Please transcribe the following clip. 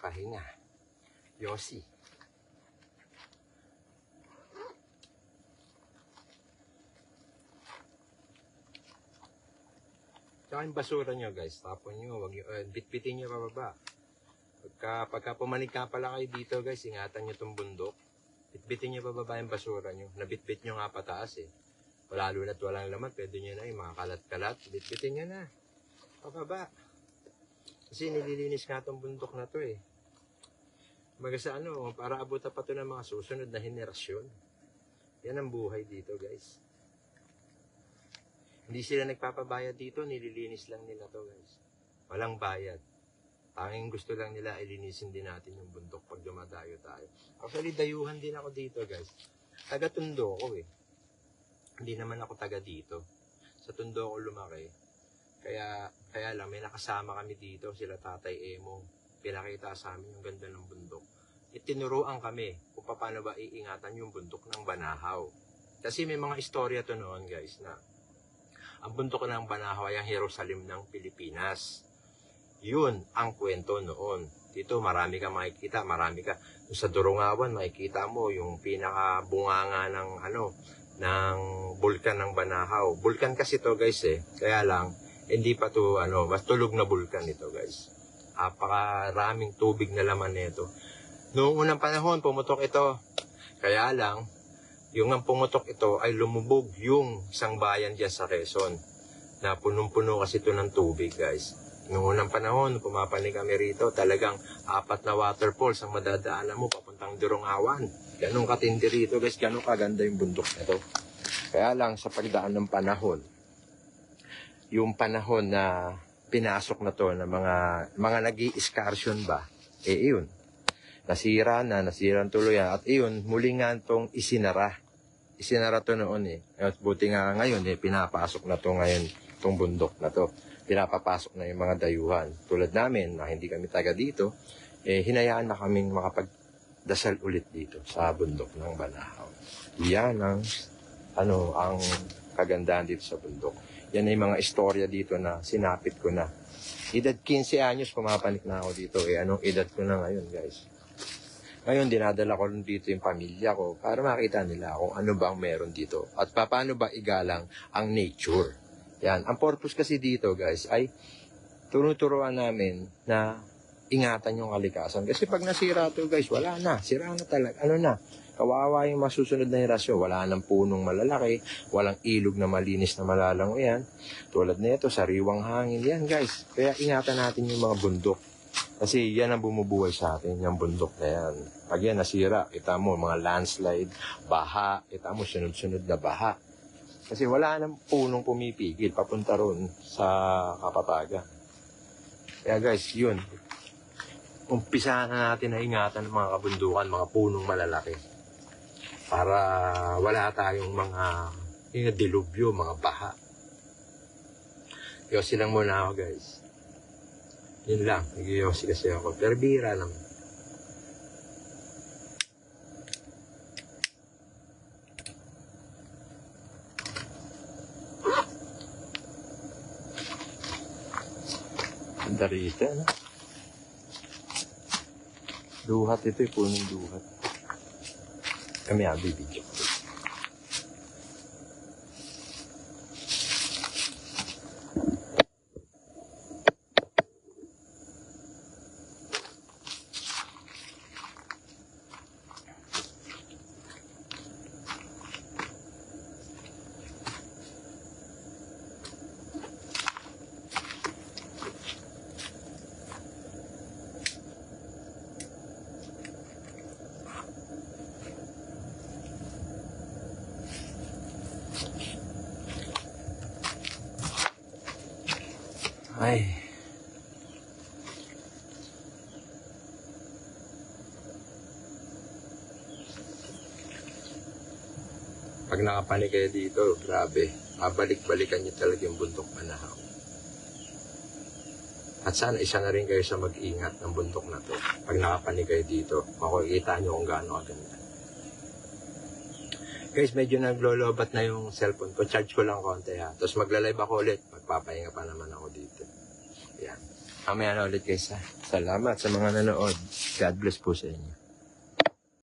pahinga. Yossi. Tsaka yung basura nyo guys, tapon nyo, bitbitin nyo pababa. Pagka pumanig ka pala kayo dito guys, ingatan nyo itong bundok. Bitbitin nyo pababa yung basura nyo. Nabitbit nyo nga pataas eh. Lalo na't walang laman, pwede nyo na yung mga kalat-kalat. Bitbitin nyo na. Pababa. Kasi nililinis nga itong bundok na to eh. Baga sa para abutan pa to ng mga susunod na henerasyon. Yan ang buhay dito guys. Hindi sila nagpapabayad dito, nililinis lang nila to guys. Walang bayad. Tanging gusto lang nila, ilinisin din natin yung bundok pag dumadayo tayo. Actually, dayuhan din ako dito guys. Taga-Tondo ko eh. Hindi naman ako taga dito. Sa Tondo ako lumaki. Kaya lang, may nakasama kami dito, sila Tatay Emo. Pinakita sa amin yung ganda ng bundok. Itinuruan kami kung paano ba iingatan yung bundok ng Banahaw. Kasi may mga istorya to noon guys na ang bundok ng Banahaw ay ang Jerusalem ng Pilipinas. Yun ang kwento noon. Dito marami ka makikita, sa Durungawan makikita mo yung pinakabunganga ng bulkan ng Banahaw. Bulkan kasi to guys eh. Kaya lang hindi pa to mas tulog na bulkan ito guys. Napakaraming tubig na laman nito. Noong unang panahon pumutok ito. Kaya lang yung ang pumutok ito ay lumubog yung isang bayan diyan sa Quezon na punong-puno kasi ito ng tubig guys. Noong unang panahon, pumapanig kami rito, talagang 4 na waterfalls ang madadaanan mo papuntang Durungawan. Ganun katindi rito guys, ganun kaganda yung bundok na to. Kaya lang sa pagdaan ng panahon, yung panahon na pinasok na to ng mga nag-i-excursion ba, iyon. Nasira tuloy yan. At iyon, muli nga itong isinara. Isinara to noon eh. At buti nga ngayon pinapasok na to ngayon, itong bundok na to. Pinapapasok na yung mga dayuhan. Tulad namin, na hindi kami taga dito, hinayaan na kaming makapagdasal ulit dito sa bundok ng Banahaw. Yan ang kagandahan dito sa bundok. Yan ay mga istorya dito na sinapit ko na. Edad 15 anyos, pumapanik na ako dito. Anong edad ko na ngayon, guys? Ngayon, dinadala ko dito yung pamilya ko para makita nila kung ano ba ang meron dito. At paano ba igalang ang nature. Yan. Ang purpose kasi dito, guys, ay tunuturuan namin na ingatan yung kalikasan. Kasi pag nasira to, guys, wala na. Sira na talaga. Kawawa yung masusunod na henerasyon. Wala nang punong malalaki. Walang ilog na malinis na malalangoy yan. Tulad nito, sariwang hangin. Yan, guys. Kaya ingatan natin yung mga bundok. Kasi yan ang bumubuhay sa atin, yung bundok na yan. Pag yan nasira, kita mo, mga landslide, baha, kita mo, sunod-sunod na baha. Kasi wala nang punong pumipigil papunta ron sa Kapatagan. Kaya guys, yun. Umpisahan na natin na ingatan ng mga kabundukan, mga punong malalaki. Para wala tayong mga dilubyo, mga baha. Yosi lang muna ako guys. Yun lang, nag-yosi kasi ako. Pero bihira lang. Darita, no? Duhat ito, punong duhat. Kami bibidyo. Ay. Pag nakapanig kayo dito, grabe. Mabalik-balikan niyo talaga yung bundok Banahaw. At sana isa na rin kayo sa mag-ingat ng bundok na to. Pag nakapanig kayo dito, makikita niyo kung gaano kaganda. Guys, medyo naglolobat na yung cellphone ko. Charge ko lang konti ha. Tapos magla-live ako ulit. Magpapahinga pa naman ako dito. Yan. Mamaya na ulit guys ha. Salamat sa mga nanood. God bless po sa inyo.